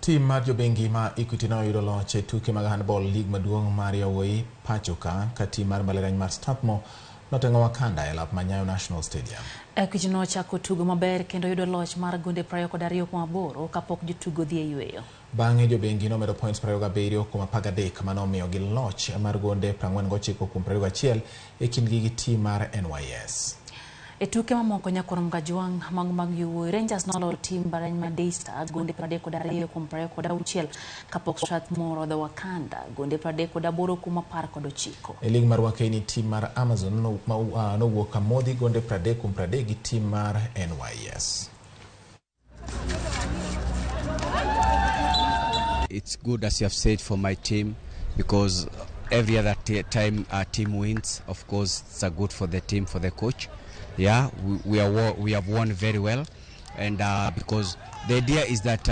Team mar jobengi ma Equity no yudo loch e tuke mag handball league maduong' mar yawuoyi pachoka ka team mar mbalariany mar Strathmore notengo Wakanda e lap Manyayo National Stadium. Equity no chako tugo maber kendo yudo loch mar gonde 22.8 kapok jotugo dhi e yueyo. Bang'e jobengi no medo points 27.13 manomiyo gi loch mar gonde 49.21 e kindgi gi team mar NYS. E tuke mamoko nyakorom gajuang mag yuoyi Rangers noloro team mbalariany mar Daystars gonde 32.26 kapok Strathmore odho Wakanda gonde 38.19. E lig mar Wakeni team mar Amazon nowuok kamodhi gonde 30.30 gi team mar NYS. It's good, as you have said, for my team, because every other time our team wins, of course, it's good for the team, for the coach. Yeah, we have won very well, and because the idea is that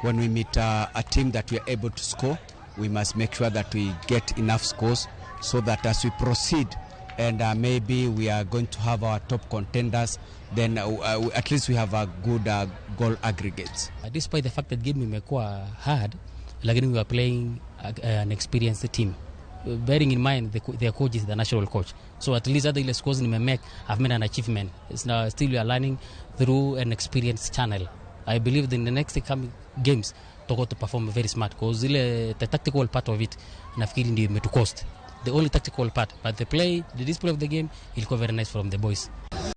when we meet a team that we are able to score, we must make sure that we get enough scores so that as we proceed and maybe we are going to have our top contenders, then at least we have a good goal aggregates. Despite the fact that game imekuwa hard, lakini we are playing an experienced team. Bearing in mind their coach is the national coach, so at least other scores I've made an achievement. It's now still we are learning through an experienced channel. I believe that in the next coming games Togo to perform very smart, because the tactical part of it nafikiri ndio imetucost, the only tactical part, but the display of the game will go very nice from the boys.